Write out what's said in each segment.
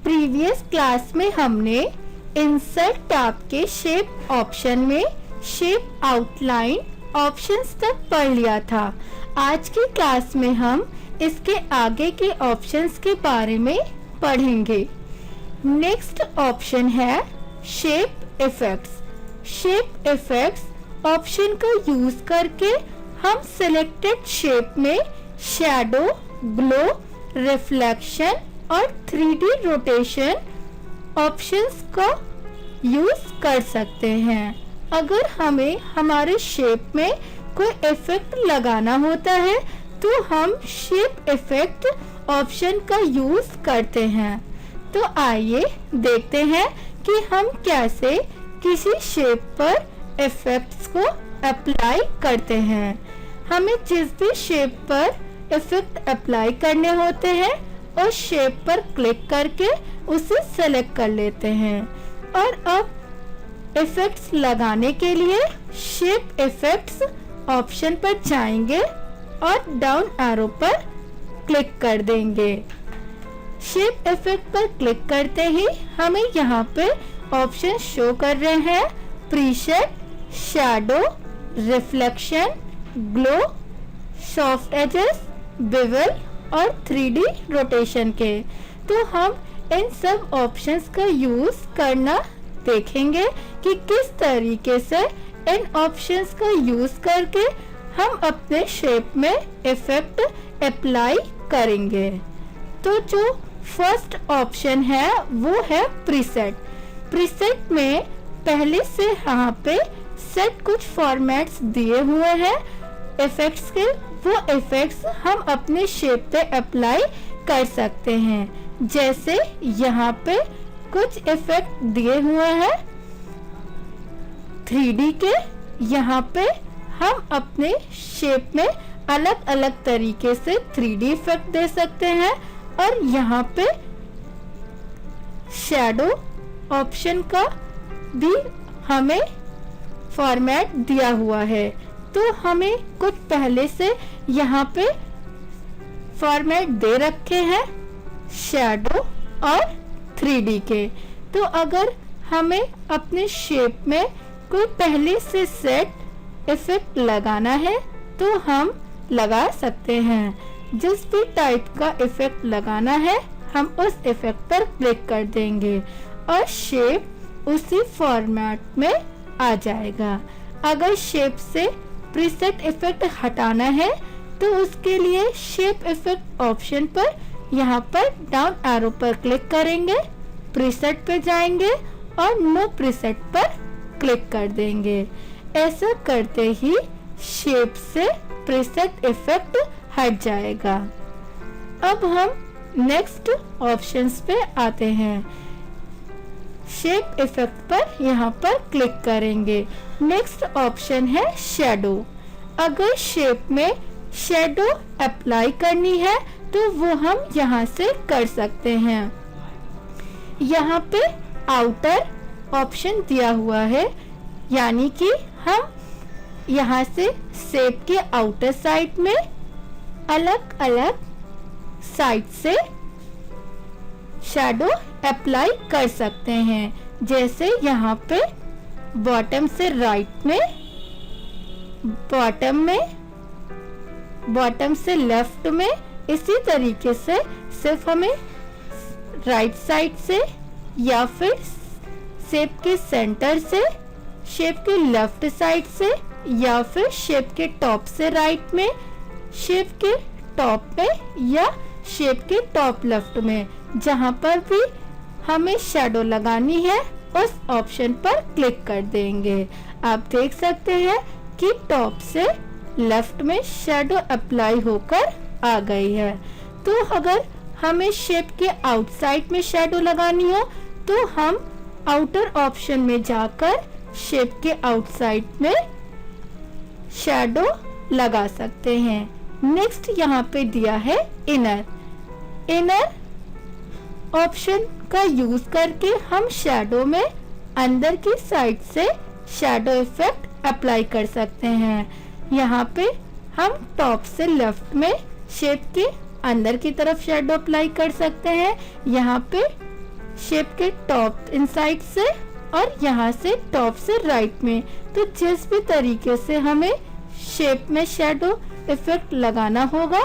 Previous class में हमने insert tab के शेप ऑप्शन में शेप आउटलाइन ऑप्शंस तक पढ़ लिया था। आज की क्लास में हम इसके आगे के ऑप्शंस के बारे में पढ़ेंगे। नेक्स्ट ऑप्शन है shape effects. Shape effects option का यूज करके हम सिलेक्टेड शेप में शैडो, ग्लो, रिफ्लेक्शन और 3D रोटेशन ऑप्शंस का यूज कर सकते हैं। अगर हमें हमारे शेप में कोई इफेक्ट लगाना होता है तो हम शेप इफेक्ट ऑप्शन का यूज करते हैं। तो आइए देखते हैं कि हम कैसे किसी शेप पर इफेक्ट्स को अप्लाई करते हैं। हमें जिस भी शेप पर इफेक्ट अप्लाई करने होते हैं उस शेप पर क्लिक करके उसे सेलेक्ट कर लेते हैं और अब इफेक्ट्स लगाने के लिए शेप इफेक्ट्स ऑप्शन पर जाएंगे और डाउन एरो पर क्लिक कर देंगे। शेप इफेक्ट पर क्लिक करते ही हमें यहाँ पे ऑप्शन शो कर रहे हैं preset, shadow, reflection, glow, soft edges, bevel और 3D रोटेशन के। तो हम इन सब ऑप्शंस का यूज करना देखेंगे कि किस तरीके से इन ऑप्शंस का यूज करके हम अपने शेप में इफेक्ट अप्लाई करेंगे। तो जो फर्स्ट ऑप्शन है वो है प्रीसेट। प्रीसेट में पहले से यहाँ पे सेट कुछ फॉर्मेट्स दिए हुए हैं इफेक्ट्स के, वो इफेक्ट्स हम अपने शेप पे अप्लाई कर सकते हैं। जैसे यहाँ पे कुछ इफेक्ट दिए हुए हैं 3D के, यहाँ पे हम अपने शेप में अलग अलग तरीके से 3D इफेक्ट दे सकते हैं। और यहाँ पे शैडो ऑप्शन का भी हमें फॉर्मेट दिया हुआ है, तो हमें कुछ पहले से यहाँ पे फॉर्मेट दे रखे हैं शैडो और 3D के। तो अगर हमें अपने शेप में कोई पहले से सेट इफेक्ट लगाना है तो हम लगा सकते हैं। जिस भी टाइप का इफेक्ट लगाना है हम उस इफेक्ट पर क्लिक कर देंगे और शेप उसी फॉर्मेट में आ जाएगा। अगर शेप से प्रीसेट इफेक्ट हटाना है तो उसके लिए शेप इफेक्ट ऑप्शन पर यहाँ पर डाउन एरो पर क्लिक करेंगे, प्रीसेट पे जाएंगे और नो प्रीसेट पर क्लिक कर देंगे। ऐसा करते ही शेप से प्रीसेट इफेक्ट हट जाएगा। अब हम नेक्स्ट ऑप्शंस पे आते हैं। शेप इफेक्ट पर यहाँ पर क्लिक करेंगे। नेक्स्ट ऑप्शन है शैडो। अगर शेप में शैडो अप्लाई करनी है तो वो हम यहाँ से कर सकते हैं। यहाँ पे आउटर ऑप्शन दिया हुआ है, यानी कि हम यहाँ से शेप के आउटर साइड में अलग अलग साइड से शैडो अप्लाई कर सकते हैं। जैसे यहाँ पे बॉटम से राइट में, बॉटम से लेफ्ट में, इसी तरीके से सिर्फ हमें राइट साइड से या फिर शेप के सेंटर से, शेप के लेफ्ट साइड से या फिर शेप के टॉप से राइट में, शेप के टॉप में या शेप के टॉप लेफ्ट में, जहां पर भी हमें शैडो लगानी है उस ऑप्शन पर क्लिक कर देंगे। आप देख सकते हैं कि टॉप से लेफ्ट में शैडो अप्लाई होकर आ गई है। तो अगर हमें शेप के आउटसाइड में शैडो लगानी हो तो हम आउटर ऑप्शन में जाकर शेप के आउटसाइड में शैडो लगा सकते हैं। नेक्स्ट यहाँ पे दिया है इनर। इनर ऑप्शन का यूज करके हम शैडो में अंदर की साइड से शैडो इफेक्ट अप्लाई कर सकते हैं। यहाँ पे हम टॉप से लेफ्ट में शेप के अंदर की तरफ शैडो अप्लाई कर सकते हैं। यहाँ पे शेप के टॉप इनसाइड से और यहाँ से टॉप से राइट में। तो जिस भी तरीके से हमें शेप में शैडो इफेक्ट लगाना होगा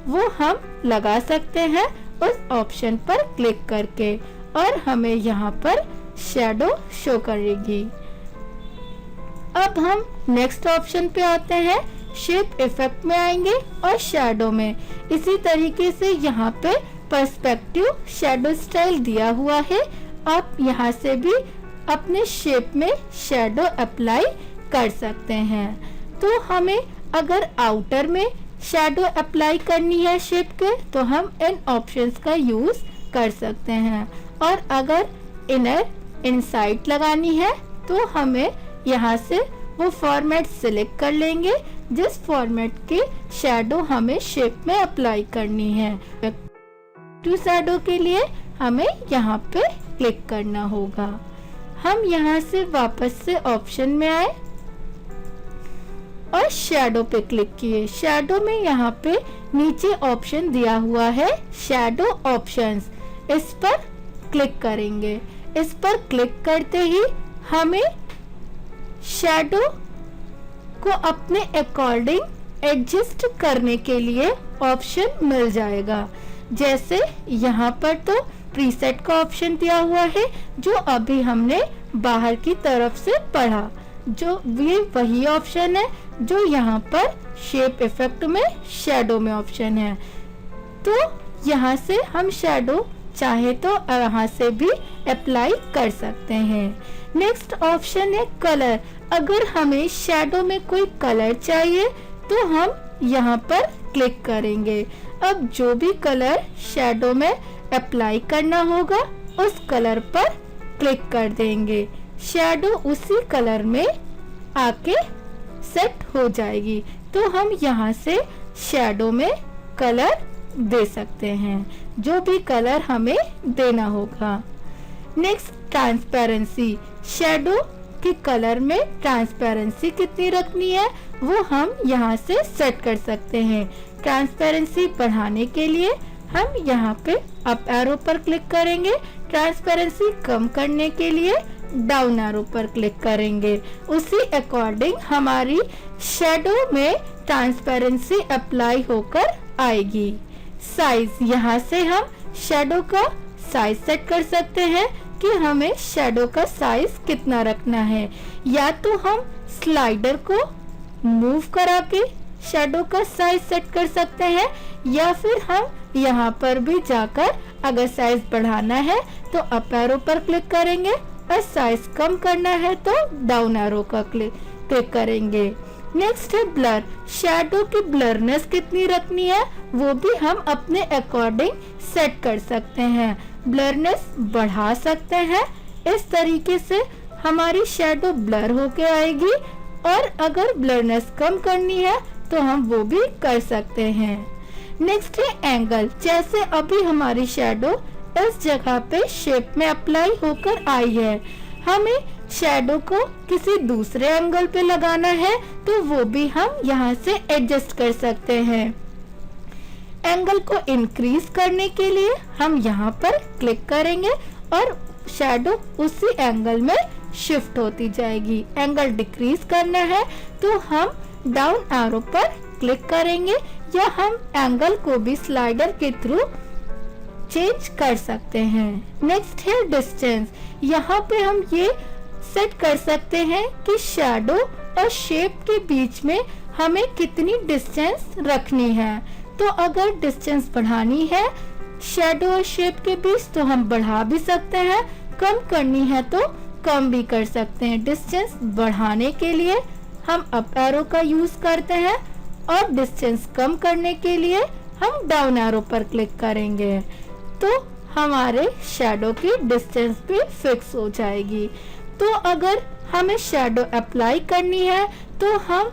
वो हम लगा सकते हैं उस ऑप्शन पर क्लिक करके, और हमें यहाँ पर शैडो शो करेगी। अब हम नेक्स्ट ऑप्शन पे आते हैं, शेप इफेक्ट में आएंगे और शैडो में। इसी तरीके से यहाँ पे पर्सपेक्टिव शैडो स्टाइल दिया हुआ है। आप यहाँ से भी अपने शेप में शैडो अप्लाई कर सकते हैं। तो हमें अगर आउटर में शैडो अप्लाई करनी है शेप के, तो हम इन ऑप्शंस का यूज कर सकते हैं, और अगर इनर इनसाइड लगानी है तो हमें यहाँ से वो फॉर्मेट सिलेक्ट कर लेंगे जिस फॉर्मेट की शैडो हमें शेप में अप्लाई करनी है। टू शैडो के लिए हमें यहाँ पे क्लिक करना होगा। हम यहाँ से वापस से ऑप्शन में आए और शैडो पे क्लिक किए। शैडो में यहाँ पे नीचे ऑप्शन दिया हुआ है शैडो ऑप्शंस, इस पर क्लिक करेंगे। इस पर क्लिक करते ही हमें शैडो को अपने अकॉर्डिंग एडजस्ट करने के लिए ऑप्शन मिल जाएगा। जैसे यहाँ पर तो प्रीसेट का ऑप्शन दिया हुआ है जो अभी हमने बाहर की तरफ से पढ़ा, जो ये वही ऑप्शन है जो यहाँ पर शेप इफेक्ट में शैडो में ऑप्शन है। तो यहाँ से हम शैडो चाहे तो यहाँ से भी अप्लाई कर सकते हैं। नेक्स्ट ऑप्शन है कलर। अगर हमें शैडो में कोई कलर चाहिए तो हम यहाँ पर क्लिक करेंगे। अब जो भी कलर शैडो में अप्लाई करना होगा उस कलर पर क्लिक कर देंगे। शैडो उसी कलर में आके सेट हो जाएगी। तो हम यहाँ से शैडो में कलर दे सकते हैं, जो भी कलर हमें देना होगा। Next transparency. शैडो के कलर में ट्रांसपेरेंसी कितनी रखनी है वो हम यहाँ से सेट कर सकते हैं। ट्रांसपेरेंसी बढ़ाने के लिए हम यहाँ पे अप एरो पर क्लिक करेंगे। ट्रांसपेरेंसी कम करने के लिए डाउन एरो पर क्लिक करेंगे। उसी अकॉर्डिंग हमारी शैडो में ट्रांसपेरेंसी अप्लाई होकर आएगी। साइज, यहाँ से हम शैडो का साइज सेट कर सकते हैं कि हमें शैडो का साइज कितना रखना है। या तो हम स्लाइडर को मूव करा के शैडो का साइज सेट कर सकते हैं, या फिर हम यहाँ पर भी जाकर अगर साइज बढ़ाना है तो अप एरो पर क्लिक करेंगे और साइज कम करना है तो डाउन एरो का क्लिक करेंगे। नेक्स्ट है ब्लर। शैडो की ब्लरनेस कितनी रखनी है वो भी हम अपने अकॉर्डिंग सेट कर सकते हैं। ब्लरनेस बढ़ा सकते हैं, इस तरीके से हमारी शैडो ब्लर होके आएगी, और अगर ब्लरनेस कम करनी है तो हम वो भी कर सकते हैं। नेक्स्ट है एंगल। जैसे अभी हमारी शैडो इस जगह पे शेप में अप्लाई होकर आई है, हमें शैडो को किसी दूसरे एंगल पे लगाना है तो वो भी हम यहाँ से एडजस्ट कर सकते हैं। एंगल को इंक्रीज करने के लिए हम यहाँ पर क्लिक करेंगे और शैडो उसी एंगल में शिफ्ट होती जाएगी। एंगल डिक्रीज करना है तो हम डाउन एरो पर क्लिक करेंगे, या हम एंगल को भी स्लाइडर के थ्रू चेंज कर सकते हैं। नेक्स्ट है डिस्टेंस। यहाँ पे हम ये सेट कर सकते हैं कि शैडो और शेप के बीच में हमें कितनी डिस्टेंस रखनी है। तो अगर डिस्टेंस बढ़ानी है शैडो और शेप के बीच तो हम बढ़ा भी सकते हैं, कम करनी है तो कम भी कर सकते हैं। डिस्टेंस बढ़ाने के लिए हम अप एरो का यूज करते हैं और डिस्टेंस कम करने के लिए हम डाउन एरो पर क्लिक करेंगे, तो हमारे शैडो की डिस्टेंस भी फिक्स हो जाएगी। तो अगर हमें शैडो अप्लाई करनी है तो हम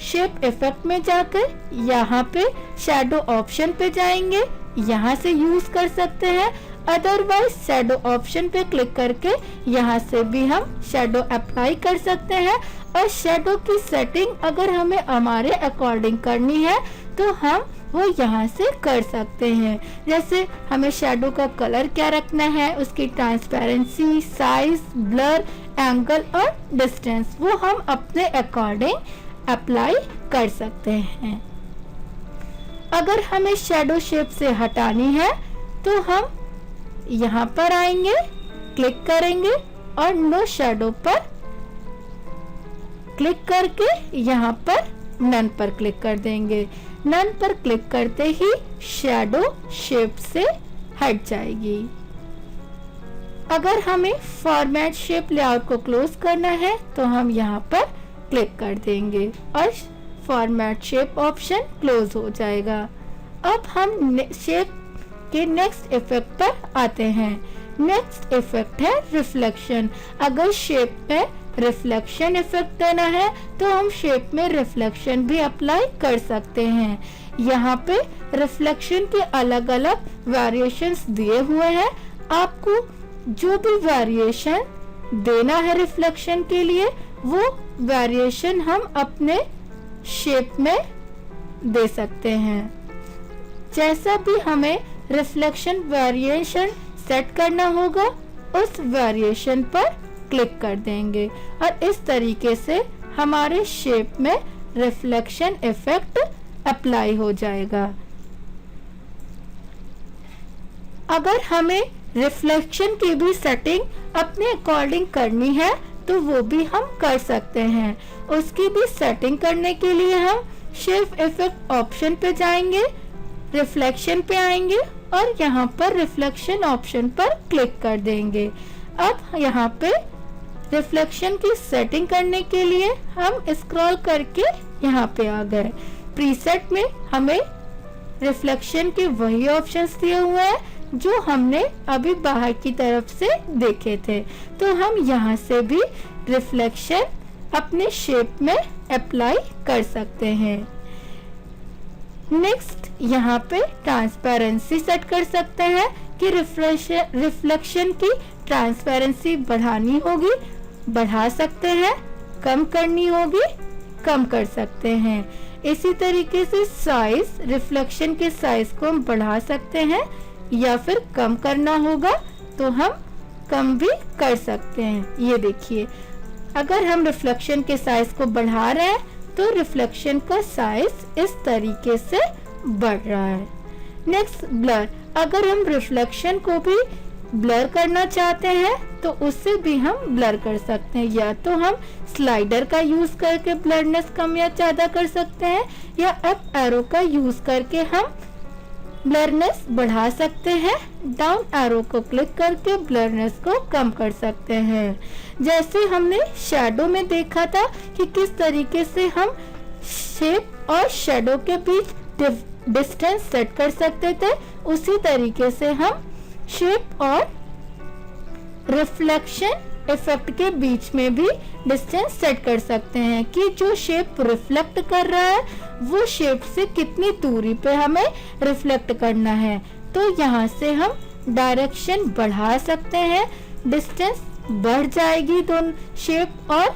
शेप इफेक्ट में जाकर यहाँ पे शैडो ऑप्शन पे जाएंगे, यहाँ से यूज कर सकते हैं। अदरवाइज शैडो ऑप्शन पे क्लिक करके यहाँ से भी हम शैडो अप्लाई कर सकते हैं। और शैडो की सेटिंग अगर हमें हमारे अकॉर्डिंग करनी है तो हम वो यहाँ से कर सकते हैं। जैसे हमें शैडो का कलर क्या रखना है, उसकी ट्रांसपेरेंसी, साइज, ब्लर, एंगल और डिस्टेंस वो हम अपने अकॉर्डिंग अप्लाई कर सकते हैं। अगर हमें शैडो शेप से हटानी है तो हम यहाँ पर आएंगे, क्लिक करेंगे और नो शैडो पर क्लिक करके यहाँ पर नन पर क्लिक कर देंगे। नन पर क्लिक करते ही शैडो शेप से हट जाएगी। अगर हमें फॉर्मेट शेप लेआउट को क्लोज करना है तो हम यहाँ पर क्लिक कर देंगे और फॉर्मेट शेप ऑप्शन क्लोज हो जाएगा। अब हम शेप के नेक्स्ट इफेक्ट पर आते हैं। नेक्स्ट इफेक्ट है रिफ्लेक्शन। अगर शेप में रिफ्लेक्शन इफेक्ट देना है तो हम शेप में रिफ्लेक्शन भी अप्लाई कर सकते हैं। यहाँ पे रिफ्लेक्शन के अलग अलग वेरिएशंस दिए हुए हैं। आपको जो भी वेरिएशन देना है रिफ्लेक्शन के लिए वो वेरिएशन हम अपने शेप में दे सकते हैं। जैसा भी हमें रिफ्लेक्शन वेरिएशन सेट करना होगा उस वेरिएशन पर क्लिक कर देंगे और इस तरीके से हमारे शेप में रिफ्लेक्शन इफेक्ट अप्लाई हो जाएगा। अगर हमें रिफ्लेक्शन की भी सेटिंग अपने अकॉर्डिंग करनी है तो वो भी हम कर सकते हैं। उसकी भी सेटिंग करने के लिए हम शेप इफेक्ट ऑप्शन पे जाएंगे, रिफ्लेक्शन पे आएंगे और यहाँ पर रिफ्लेक्शन ऑप्शन पर क्लिक कर देंगे। अब यहाँ पे रिफ्लेक्शन की सेटिंग करने के लिए हम स्क्रॉल करके यहाँ पे आ गए। प्रीसेट में हमें रिफ्लेक्शन के वही ऑप्शंस दिए हुए हैं जो हमने अभी बाहर की तरफ से देखे थे, तो हम यहाँ से भी रिफ्लेक्शन अपने शेप में अप्लाई कर सकते हैं। नेक्स्ट यहाँ पे ट्रांसपेरेंसी सेट कर सकते हैं कि रिफ्लेक्शन की ट्रांसपेरेंसी बढ़ानी होगी, बढ़ा सकते हैं, कम करनी होगी, कम कर सकते हैं। इसी तरीके से साइज, रिफ्लेक्शन के साइज को हम बढ़ा सकते हैं या फिर कम करना होगा तो हम कम भी कर सकते हैं। ये देखिए, अगर हम रिफ्लेक्शन के साइज को बढ़ा रहे हैं तो रिफ्लेक्शन का साइज इस तरीके से बढ़ रहा है। नेक्स्ट ब्लर, अगर हम रिफ्लेक्शन को भी ब्लर करना चाहते हैं तो उससे भी हम ब्लर कर सकते हैं। या तो हम स्लाइडर का यूज करके ब्लरनेस कम या ज्यादा कर सकते हैं या अप एरो का यूज करके हम ब्लरनेस बढ़ा सकते हैं। डाउन एरो को क्लिक करके ब्लरनेस को कम कर सकते हैं। जैसे हमने शैडो में देखा था कि किस तरीके से हम शेप और शैडो के बीच डिस्टेंस सेट कर सकते थे, उसी तरीके से हम शेप और रिफ्लेक्शन इफेक्ट के बीच में भी डिस्टेंस सेट कर सकते हैं कि जो शेप रिफ्लेक्ट कर रहा है वो शेप से कितनी दूरी पे हमें रिफ्लेक्ट करना है। तो यहाँ से हम डायरेक्शन बढ़ा सकते हैं, डिस्टेंस बढ़ जाएगी दोनों शेप और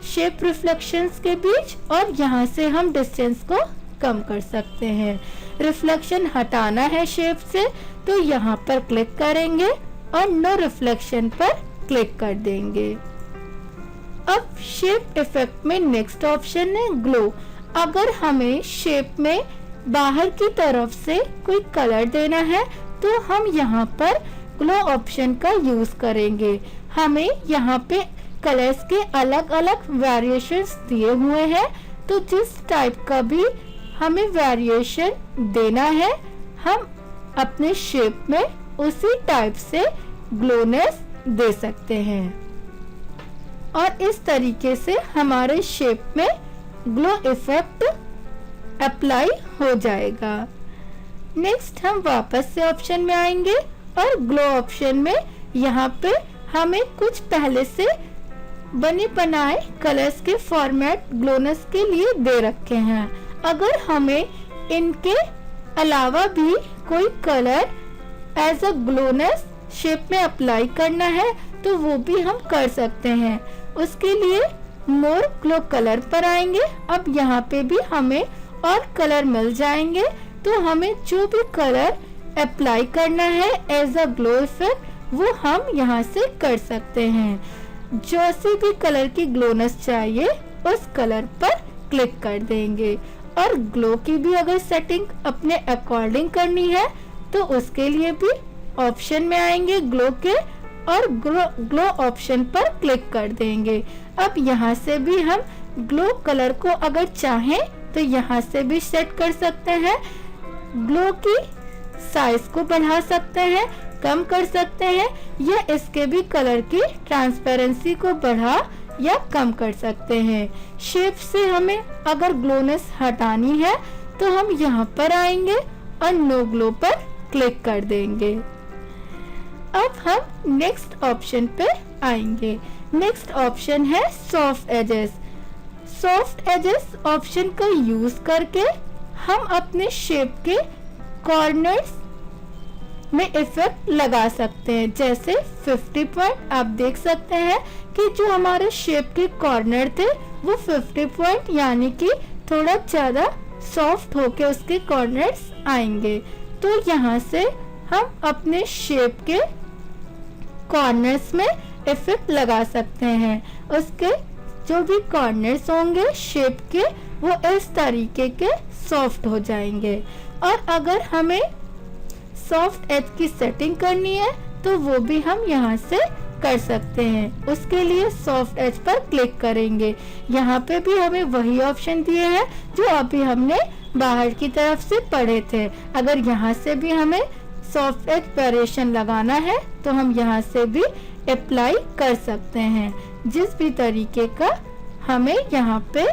शेप रिफ्लेक्शंस के बीच, और यहाँ से हम डिस्टेंस को कम कर सकते हैं। रिफ्लेक्शन हटाना है शेप से तो यहाँ पर क्लिक करेंगे और नो रिफ्लेक्शन पर क्लिक कर देंगे। अब शेप इफेक्ट में नेक्स्ट ऑप्शन है ग्लो। अगर हमें शेप में बाहर की तरफ से कोई कलर देना है तो हम यहाँ पर ग्लो ऑप्शन का यूज करेंगे। हमें यहाँ पे कलर्स के अलग अलग वेरिएशंस दिए हुए हैं, तो जिस टाइप का भी हमें वेरिएशन देना है हम अपने शेप में उसी टाइप से ग्लोनेस दे सकते हैं और इस तरीके से हमारे शेप में ग्लो इफेक्ट अप्लाई हो जाएगा। नेक्स्ट हम वापस से ऑप्शन में आएंगे और ग्लो ऑप्शन में यहाँ पे हमें कुछ पहले से बने बनाए कलर्स के फॉर्मेट ग्लोनेस के लिए दे रखे हैं। अगर हमें इनके अलावा भी कोई कलर एज अ ग्लोनेस शेप में अप्लाई करना है तो वो भी हम कर सकते हैं। उसके लिए मोर ग्लो कलर पर आएंगे। अब यहाँ पे भी हमें और कलर मिल जाएंगे तो हमें जो भी कलर अप्लाई करना है एज अ ग्लो इफेक्ट वो हम यहाँ से कर सकते हैं। जैसे भी कलर की ग्लोनेस चाहिए उस कलर पर क्लिक कर देंगे। और ग्लो की भी अगर सेटिंग अपने अकॉर्डिंग करनी है तो उसके लिए भी ऑप्शन में आएंगे ग्लो के और ग्लो ऑप्शन पर क्लिक कर देंगे। अब यहाँ से भी हम ग्लो कलर को अगर चाहें तो यहाँ से भी सेट कर सकते हैं। ग्लो की साइज को बढ़ा सकते हैं, कम कर सकते हैं या इसके भी कलर की ट्रांसपेरेंसी को बढ़ा या कम कर सकते हैं। शेप से हमें अगर ग्लोनेस हटानी है तो हम यहाँ पर आएंगे और नो ग्लो पर क्लिक कर देंगे। अब हम नेक्स्ट ऑप्शन पे आएंगे। नेक्स्ट ऑप्शन है soft edges. Soft edges option का यूज करके हम अपने शेप के कॉर्नर्स में इफेक्ट लगा सकते हैं। जैसे 50 पॉइंट आप देख सकते हैं कि जो हमारे शेप के कॉर्नर थे वो 50 पॉइंट यानी कि थोड़ा ज्यादा सॉफ्ट होके उसके कॉर्नर्स आएंगे। तो यहाँ से हम अपने शेप के कॉर्नर्स में इफेक्ट लगा सकते हैं। उसके जो भी कॉर्नर्स होंगे शेप के वो इस तरीके के सॉफ्ट हो जाएंगे। और अगर हमें सॉफ्ट एज की सेटिंग करनी है तो वो भी हम यहाँ से कर सकते हैं। उसके लिए सॉफ्ट एज पर क्लिक करेंगे। यहाँ पे भी हमें वही ऑप्शन दिए हैं जो अभी हमने बाहर की तरफ से पढ़े थे। अगर यहाँ से भी हमें सॉफ्ट एज वेरिएशन लगाना है तो हम यहाँ से भी अप्लाई कर सकते हैं। जिस भी तरीके का हमें यहाँ पे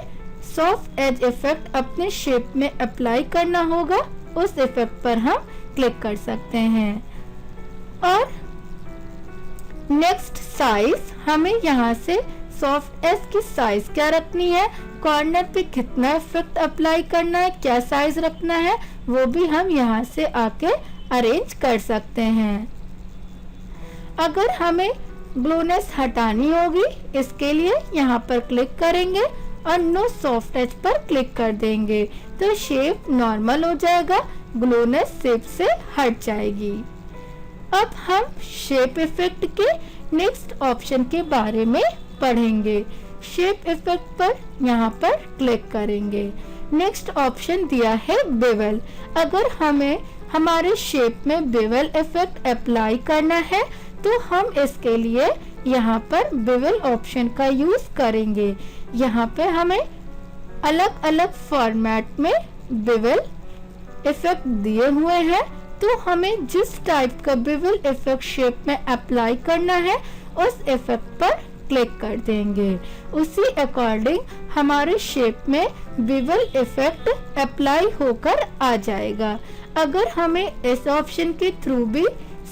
सॉफ्ट एज इफेक्ट अपने शेप में अप्लाई करना होगा उस इफेक्ट पर हम क्लिक कर सकते हैं। और नेक्स्ट साइज, हमें यहाँ से सॉफ्ट एज की साइज क्या रखनी है, कॉर्नर पे कितना इफेक्ट अप्लाई करना है, क्या साइज रखना है वो भी हम यहाँ से आके अरेंज कर सकते हैं। अगर हमें ग्लोनेस हटानी होगी इसके लिए यहाँ पर क्लिक करेंगे और नो सॉफ्ट एज पर क्लिक कर देंगे तो शेप नॉर्मल हो जाएगा, ग्लोनेस शेप से हट जाएगी। अब हम शेप इफेक्ट के नेक्स्ट ऑप्शन के बारे में पढ़ेंगे। शेप इफेक्ट पर यहाँ पर क्लिक करेंगे। नेक्स्ट ऑप्शन दिया है बेवल। अगर हमें हमारे शेप में बेवल इफेक्ट अप्लाई करना है तो हम इसके लिए यहाँ पर बेवल ऑप्शन का यूज करेंगे। यहाँ पे हमें अलग अलग फॉर्मेट में बेवल इफेक्ट दिए हुए हैं तो हमें जिस टाइप का बेवल इफेक्ट शेप में अप्लाई करना है उस इफेक्ट पर क्लिक कर देंगे। उसी अकॉर्डिंग हमारे शेप में बेवल इफेक्ट अप्लाई होकर आ जाएगा। अगर हमें इस ऑप्शन के थ्रू भी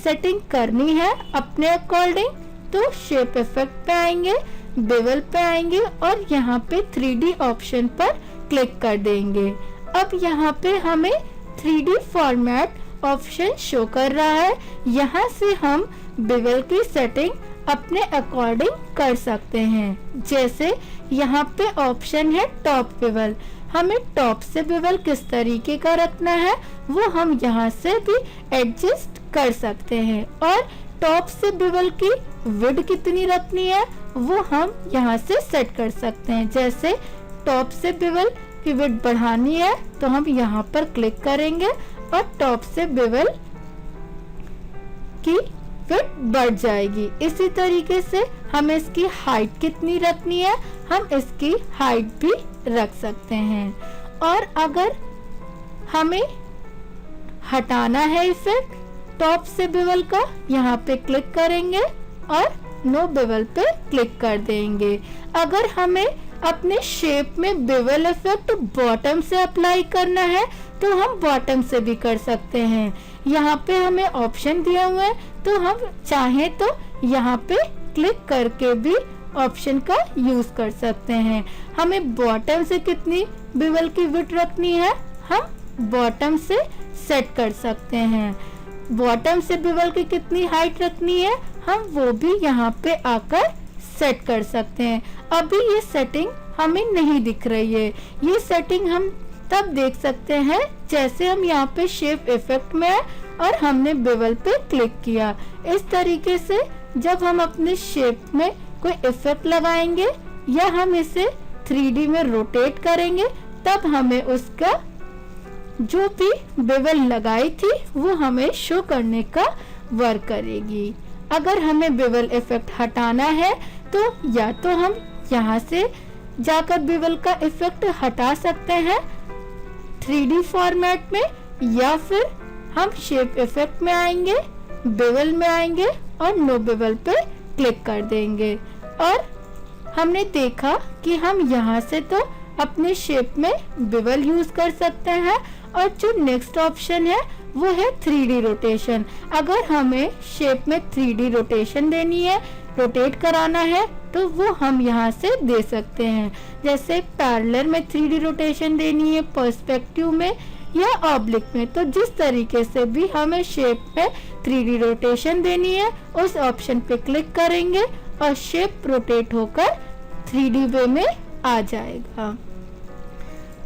सेटिंग करनी है अपने अकॉर्डिंग तो शेप इफेक्ट पे आएंगे, बेवल पे आएंगे और यहाँ पे 3D ऑप्शन पर क्लिक कर देंगे। अब यहाँ पे हमें 3D फॉर्मेट ऑप्शन शो कर रहा है। यहाँ से हम बेवल की सेटिंग अपने अकॉर्डिंग कर सकते हैं। जैसे यहाँ पे ऑप्शन है टॉप बेवल, हमें टॉप से बेवल किस तरीके का रखना है वो हम यहाँ से भी एडजस्ट कर सकते हैं। और टॉप से बेवल की विड्थ कितनी रखनी है वो हम यहाँ से सेट कर सकते हैं। जैसे टॉप से बेवल की विड्थ बढ़ानी है तो हम यहाँ पर क्लिक करेंगे और टॉप से बेवल की विड्थ बढ़ जाएगी। इसी तरीके से हमें इसकी हाइट कितनी रखनी है हम इसकी हाइट भी रख सकते हैं। और अगर हमें हटाना है इफेक्ट टॉप से बेवल का यहाँ पे क्लिक करेंगे और नो बेवल पे क्लिक कर देंगे। अगर हमें अपने शेप में बेवल इफेक्ट बॉटम से अप्लाई करना है तो हम बॉटम से भी कर सकते हैं। यहाँ पे हमें ऑप्शन दिए हुए हैं तो हम चाहें तो यहाँ पे क्लिक करके भी ऑप्शन का यूज कर सकते हैं। हमें बॉटम से कितनी बेवल की विड्थ रखनी है हम बॉटम से सेट कर सकते हैं। बॉटम से बेवल की कितनी हाइट रखनी है हम वो भी यहाँ पे आकर सेट कर सकते हैं। अभी ये सेटिंग हमें नहीं दिख रही है, ये सेटिंग हम तब देख सकते हैं जैसे हम यहाँ पे शेप इफेक्ट में है और हमने बेवल पे क्लिक किया। इस तरीके से जब हम अपने शेप में कोई इफेक्ट लगाएंगे या हम इसे 3D में रोटेट करेंगे, तब हमें उसका जो भी बेवल लगाई थी वो हमें शो करने का वर्क करेगी। अगर हमें बेवल इफेक्ट हटाना है तो या तो हम यहाँ से जाकर बेवल का इफेक्ट हटा सकते हैं 3D फॉर्मेट में, या फिर हम शेप इफेक्ट में आएंगे, बेवल में आएंगे और नो बेवल पे क्लिक कर देंगे। और हमने देखा कि हम यहाँ से तो अपने शेप में बेवल यूज कर सकते हैं, और जो नेक्स्ट ऑप्शन है वो है 3D रोटेशन। अगर हमें शेप में 3D रोटेशन देनी है, रोटेट कराना है, तो वो हम यहाँ से दे सकते हैं। जैसे पैरेलल में 3D रोटेशन देनी है, पर्सपेक्टिव में या ऑब्लिक में, तो जिस तरीके से भी हमें शेप में 3D रोटेशन देनी है उस ऑप्शन पे क्लिक करेंगे और शेप रोटेट होकर 3D वे में आ जाएगा।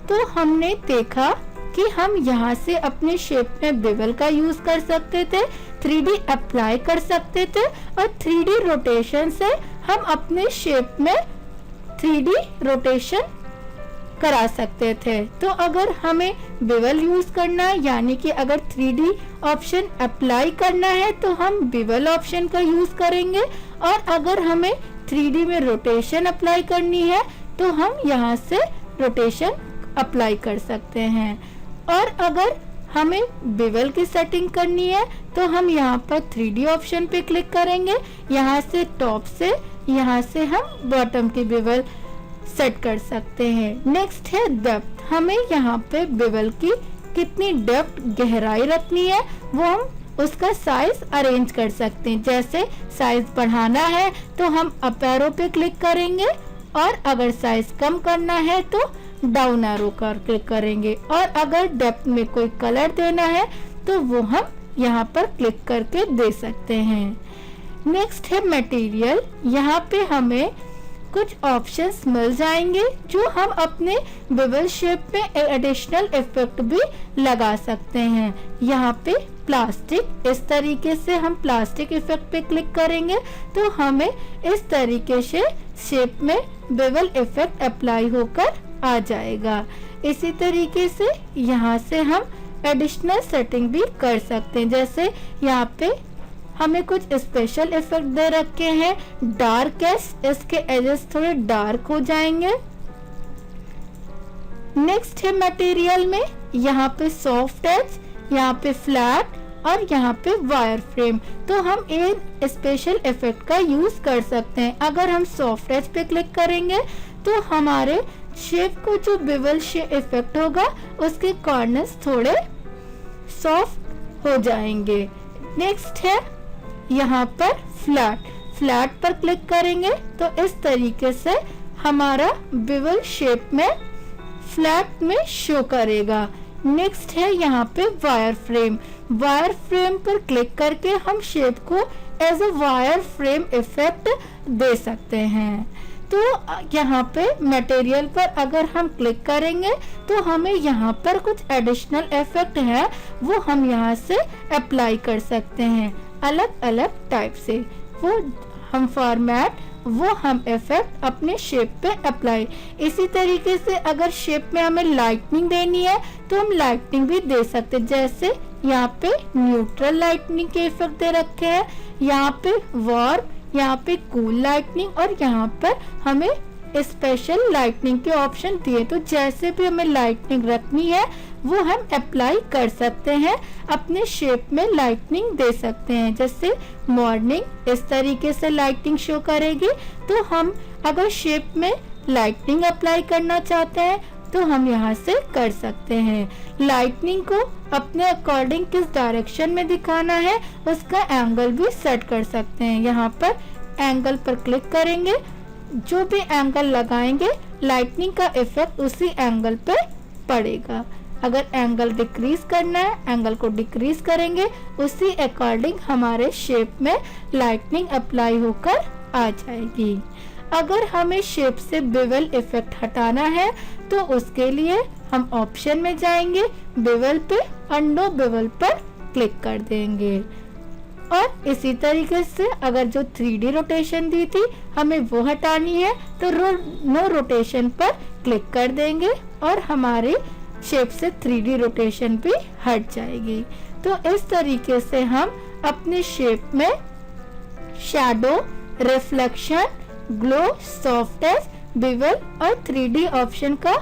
तो हमने देखा कि हम यहाँ से अपने शेप में बेवल का यूज कर सकते थे, 3D अप्लाई कर सकते थे और 3D रोटेशन से हम अपने शेप में 3D रोटेशन करा सकते थे। तो अगर हमें बेवल यूज करना है, यानी कि अगर 3D ऑप्शन अप्लाई करना है तो हम बेवल ऑप्शन का यूज करेंगे, और अगर हमें 3D में रोटेशन अप्लाई करनी है तो हम यहाँ से रोटेशन अप्लाई कर सकते हैं। और अगर हमें बेवल की सेटिंग करनी है तो हम यहाँ पर 3D ऑप्शन पे क्लिक करेंगे, यहाँ से टॉप से यहाँ से हम बॉटम की बेवल सेट कर सकते हैं। नेक्स्ट है डेप्थ। हमें यहाँ पे बेवल की कितनी डेप्थ गहराई रखनी है वो हम उसका साइज अरेंज कर सकते हैं। जैसे साइज बढ़ाना है तो हम अप एरो पे क्लिक करेंगे, और अगर साइज कम करना है तो डाउन एरो कर क्लिक करेंगे, और अगर डेप्थ में कोई कलर देना है तो वो हम यहाँ पर क्लिक करके दे सकते हैं। नेक्स्ट है मटेरियल। यहाँ पे हमें कुछ ऑप्शंस मिल जाएंगे जो हम अपने बेवल शेप में एडिशनल इफेक्ट भी लगा सकते हैं। यहाँ पे प्लास्टिक, इस तरीके से हम प्लास्टिक इफेक्ट पे क्लिक करेंगे तो हमें इस तरीके से शेप में बेवल इफेक्ट अप्लाई होकर आ जाएगा। इसी तरीके से यहाँ से हम एडिशनल सेटिंग भी कर सकते हैं। जैसे यहाँ पे हमें कुछ स्पेशल इफेक्ट दे रखे हैं, डार्क एज, इसके एजेस थोड़े डार्क हो जाएंगे। नेक्स्ट है मटेरियल में, यहाँ पे सॉफ्ट एज, यहाँ पे फ्लैट और यहाँ पे वायर फ्रेम। तो हम इन स्पेशल इफेक्ट का यूज कर सकते हैं। अगर हम सॉफ्ट एज पे क्लिक करेंगे तो हमारे शेप को जो बेवल शेप इफेक्ट होगा उसके कॉर्नर्स थोड़े सॉफ्ट हो जाएंगे। नेक्स्ट है यहाँ पर फ्लैट। फ्लैट पर क्लिक करेंगे तो इस तरीके से हमारा बेवल शेप में फ्लैट में शो करेगा। नेक्स्ट है यहाँ पे वायर फ्रेम। वायर फ्रेम पर क्लिक करके हम शेप को as a wire frame effect दे सकते हैं। तो यहाँ पे मटेरियल पर अगर हम क्लिक करेंगे तो हमें यहाँ पर कुछ एडिशनल इफेक्ट है वो हम यहाँ से अप्लाई कर सकते हैं अलग अलग टाइप से। वो हम फॉर्मेट, वो हम इफेक्ट अपने शेप पे अप्लाई। इसी तरीके से अगर शेप में हमें लाइटनिंग देनी है तो हम लाइटनिंग भी दे सकते हैं। जैसे यहाँ पे न्यूट्रल लाइटनिंग के इफेक्ट दे रखे हैं, यहाँ पे वार्म, यहाँ पे कूल लाइटनिंग और यहाँ पर हमें स्पेशल लाइटनिंग के ऑप्शन दिए। तो जैसे भी हमें लाइटनिंग रखनी है वो हम अप्लाई कर सकते हैं, अपने शेप में लाइटनिंग दे सकते हैं। जैसे मॉर्निंग, इस तरीके से लाइटनिंग शो करेगी। तो हम अगर शेप में लाइटनिंग अप्लाई करना चाहते हैं तो हम यहाँ से कर सकते हैं। लाइटनिंग को अपने अकॉर्डिंग किस डायरेक्शन में दिखाना है उसका एंगल भी सेट कर सकते हैं। यहाँ पर एंगल पर क्लिक करेंगे, जो भी एंगल लगाएंगे लाइटनिंग का इफेक्ट उसी एंगल पे पड़ेगा। अगर एंगल डिक्रीज करना है, एंगल को डिक्रीज करेंगे, उसी अकॉर्डिंग हमारे शेप में लाइटनिंग अप्लाई होकर आ जाएगी। अगर हमें शेप से बेवल इफेक्ट हटाना है तो उसके लिए हम ऑप्शन में जाएंगे, बेवल पे और नो बेवल पर क्लिक कर देंगे। और इसी तरीके से अगर जो 3D रोटेशन दी थी हमें वो हटानी है तो नो रोटेशन पर क्लिक कर देंगे और हमारी शेप से 3D रोटेशन भी हट जाएगी। तो इस तरीके से हम अपने शेप में shadow, reflection, glow, softness, bevel और 3D ऑप्शन का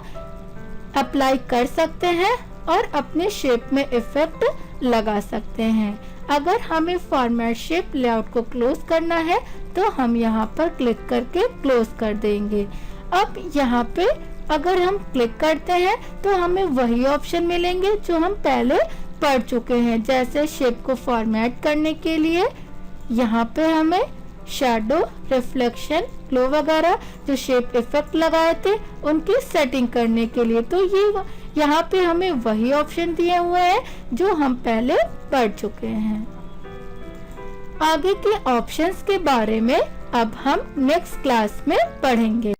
अप्लाई कर सकते हैं और अपने शेप में इफेक्ट लगा सकते हैं। अगर हमें फॉर्मेट शेप लेआउट को क्लोज करना है तो हम यहाँ पर क्लिक करके क्लोज कर देंगे। अब यहाँ पे अगर हम क्लिक करते हैं तो हमें वही ऑप्शन मिलेंगे जो हम पहले पढ़ चुके हैं। जैसे शेप को फॉर्मेट करने के लिए यहाँ पे हमें शैडो, रिफ्लेक्शन, ग्लो वगैरह जो शेप इफेक्ट लगाए थे उनकी सेटिंग करने के लिए, तो ये यहाँ पे हमें वही ऑप्शन दिए हुए हैं जो हम पहले पढ़ चुके हैं। आगे के ऑप्शंस के बारे में अब हम नेक्स्ट क्लास में पढ़ेंगे।